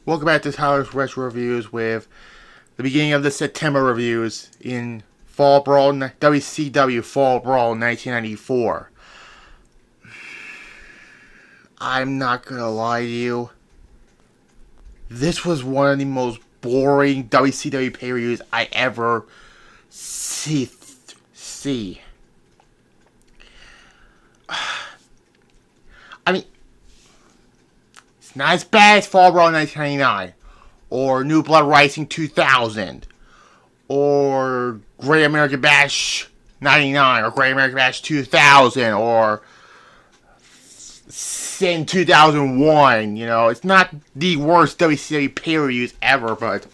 Welcome back to Tyler's Retro Reviews with the beginning of the September reviews in Fall Brawl, WCW Fall Brawl 1994. I'm not gonna lie to you. This was one of the most boring WCW pay-per-views I ever see. I mean, it's not as bad as Fall Brawl 1999, or New Blood Rising 2000, or Great American Bash 99, or Great American Bash 2000, or Sin 2001. You know, it's not the worst WCW pay-per-views ever, but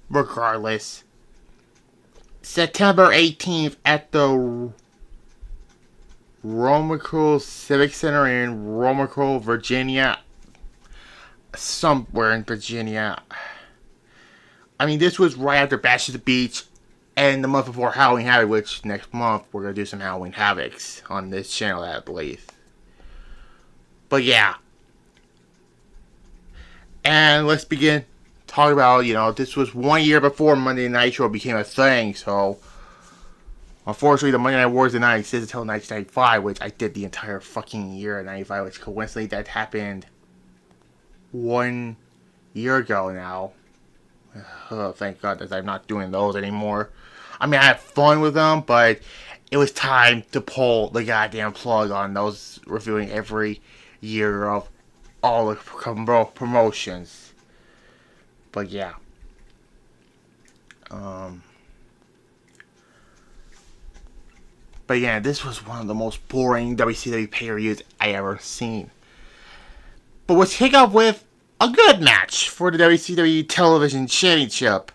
regardless. September 18th at the Romico Civic Center in Romico, Virginia. Somewhere in Virginia. I mean, this was right after Bash at the Beach and the month before Halloween Havoc, which next month we're going to do some Halloween Havocs on this channel, I believe. But yeah. And let's begin talking about, this was 1 year before Monday Night Nitro became a thing, so unfortunately, the Monday Night Wars did not exist until 1995, which I did the entire fucking year in 95, which coincidentally that happened 1 year ago now. Oh, thank God that I'm not doing those anymore. I mean, I had fun with them, but it was time to pull the goddamn plug on those, reviewing every year of all the promotions. But yeah. But yeah, this was one of the most boring WCW pay-per-views I ever seen. But let's kick off with a good match for the WCW Television Championship.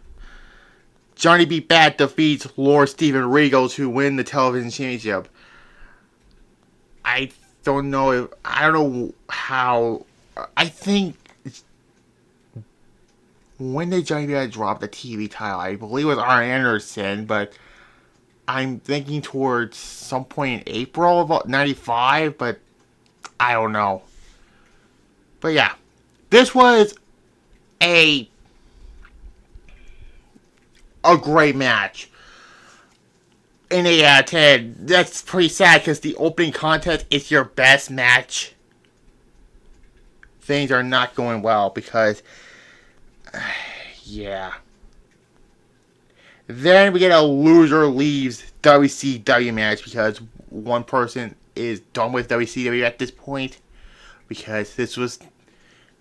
Johnny B. Bad defeats Lord Steven Regal to win the Television Championship. I don't know how. I think when did Johnny B. Bad drop the TV title? I believe it was Arn Anderson, but I'm thinking towards some point in April of 95, but I don't know. But yeah, this was a great match. An 8 out of 10. That's pretty sad because the opening contest is your best match. Things are not going well because, yeah. Then we get a loser leaves WCW match because one person is done with WCW at this point. Because this was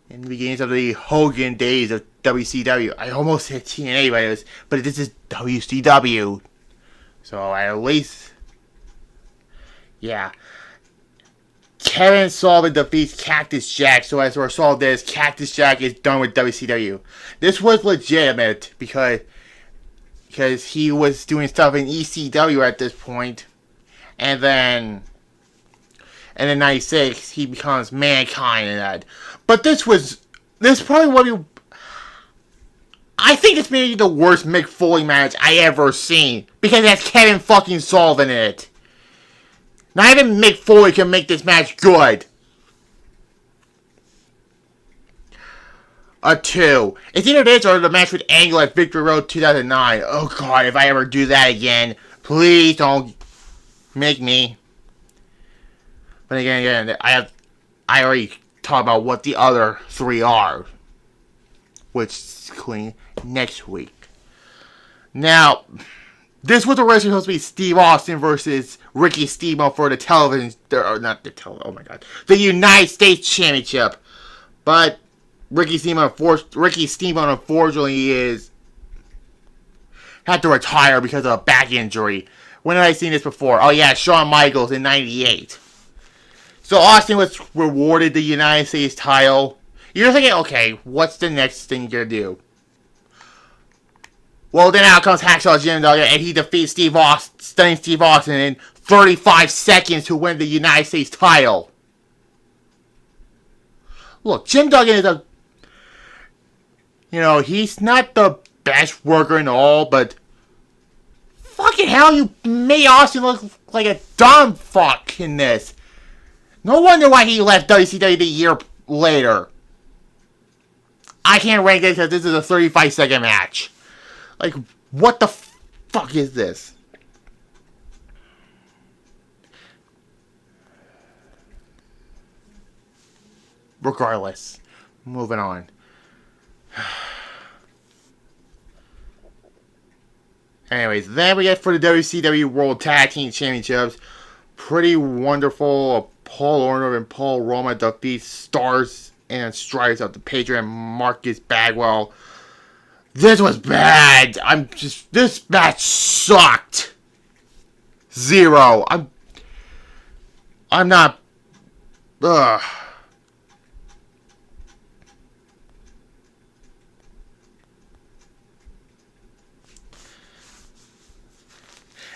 in the beginnings of the Hogan days of WCW. I almost said TNA, but this is WCW. So at least, yeah. Kevin Sullivan defeats Cactus Jack. So as a result of this, Cactus Jack is done with WCW. This was legitimate because he was doing stuff in ECW at this point. And then in 96, he becomes Mankind and that. But this probably I think this may be the worst Mick Foley match I ever seen. Because it has Kevin fucking Sullivan in it. Not even Mick Foley can make this match good. A 2. It's either this or the match with Angle at Victory Road 2009. Oh God, if I ever do that again, please don't make me. But again, I already talked about what the other 3 are, which is clean next week. Now, this was originally supposed to be Steve Austin versus Ricky Steamboat for the the United States Championship. But Ricky Steamboat unfortunately had to retire because of a back injury. When have I seen this before? Oh yeah, Shawn Michaels in 98. So Austin was rewarded the United States title. You're thinking, okay, what's the next thing you're gonna do? Well, then out comes Hacksaw Jim Duggan, and he defeats stunning Steve Austin in 35 seconds to win the United States title. Look, Jim Duggan is he's not the best worker and all, but fucking hell, you made Austin look like a dumb fuck in this. No wonder why he left WCW the year later. I can't rank it because this is a 35-second match. Like, what the fuck is this? Regardless, moving on. Anyways, then we get for the WCW World Tag Team Championships. Pretty wonderful. Paul Orndorff and Paul Roma defeat Stars and Stripes of the Patriot and Marcus Bagwell. This was bad. This match sucked. Zero. I'm not. Ugh.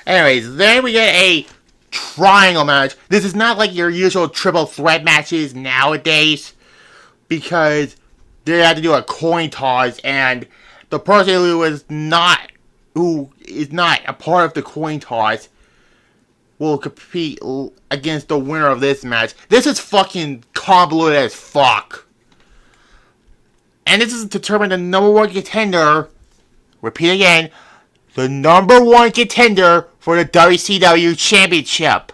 Anyways, then we get a triangle match. This is not like your usual triple threat matches nowadays, because they had to do a coin toss, and the person who is not a part of the coin toss will compete against the winner of this match. This is fucking convoluted as fuck. And this is to determine the number one contender. Repeat again. The number one contender for the WCW Championship.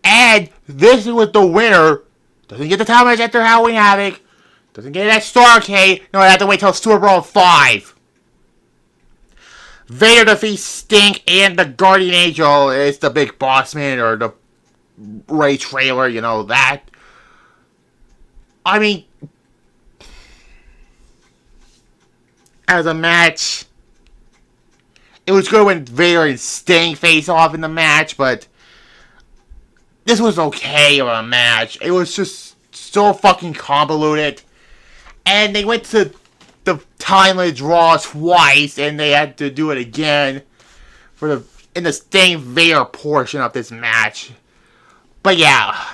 And this was the winner. Doesn't get the title match after Halloween Havoc. Doesn't get that Starrcade. No, I have to wait till Super Brawl 5. Vader defeats Sting and the Guardian Angel. It's the Big Boss Man or the Ray Trailer, you know that. I mean, as a match, it was good when Vader and Sting face off in the match, but this was okay of a match. It was just so fucking convoluted. And they went to the time limit draw twice, and they had to do it again in the Sting Vader portion of this match. But yeah.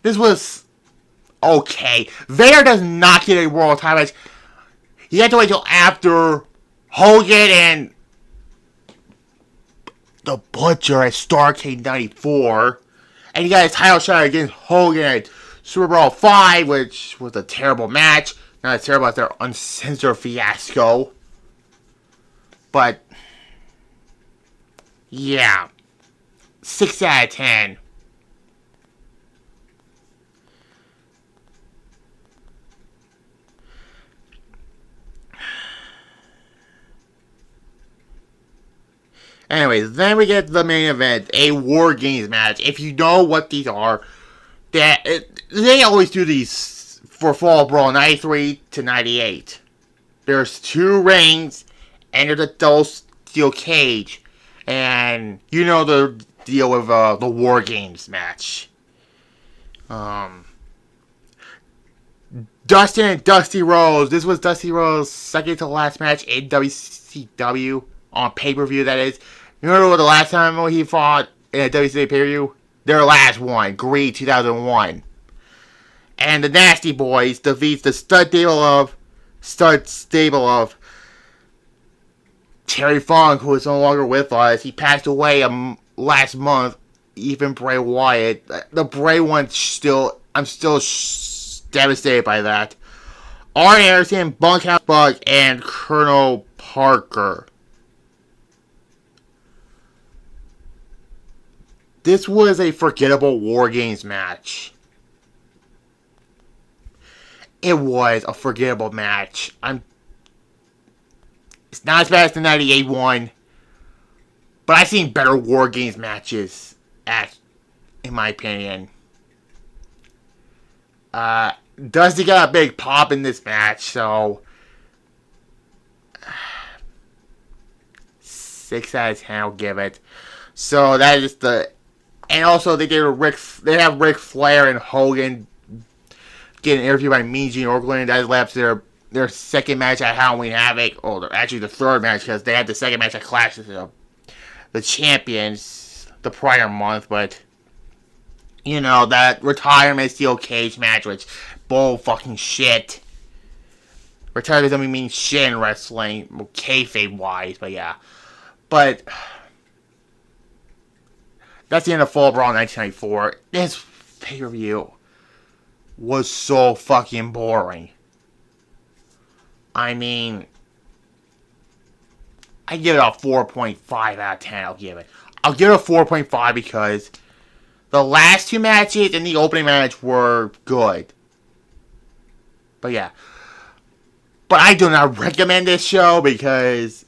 This was okay. Vader does not get a world title match. He had to wait till after Hogan and the Butcher at Starrcade 94. And he got his title shot against Hogan at Super Brawl 5, which was a terrible match. Not as terrible as their uncensored fiasco. But, yeah. 6 out of 10. Anyways, then we get the main event, a War Games match. If you know what these are, they always do these for Fall Brawl 93 to 98. There's 2 rings, and there's a double steel cage. And you know the deal with the War Games match. Dustin and Dusty Rhodes. This was Dusty Rhodes' second to last match in WCW. On pay-per-view, that is. You remember the last time he fought in a WCW pay-per-view? Their last one, Greed 2001. And the Nasty Boys defeats the stud stable of Terry Funk, who is no longer with us. He passed away last month. Even Bray Wyatt. The Bray one I'm still devastated by that. Arn Anderson, Bunkhouse Buck, and Colonel Parker. This was a forgettable War Games match. It was a forgettable match. It's not as bad as the 98 one, but I've seen better War Games matches, in my opinion. Dusty got a big pop in this match, so 6 out of 10 I'll give it. So that is and also they have Ric Flair and Hogan getting interviewed by Mean Gene Okerlund. That left their second match at Halloween Havoc, or actually the third match, because they had the second match at Clash of the Champions the prior month. But you know, that retirement steel cage match, which bull fucking shit. Retirement doesn't mean shit in wrestling, kayfabe wise, but yeah. But that's the end of Fall Brawl 1994. This pay-per-view was so fucking boring. I mean, I give it a 4.5 out of 10. I'll give it. I'll give it a 4.5 because the last two matches and the opening match were good. But yeah. But I do not recommend this show because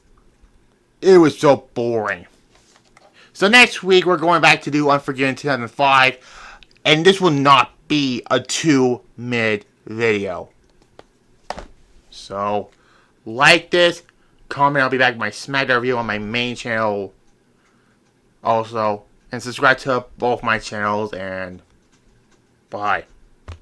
it was so boring. So next week we're going back to do Unforgiven 2005. And this will not be a 2-minute video. So, like this, comment, I'll be back with my SmackDown review on my main channel also. And subscribe to both my channels, and bye.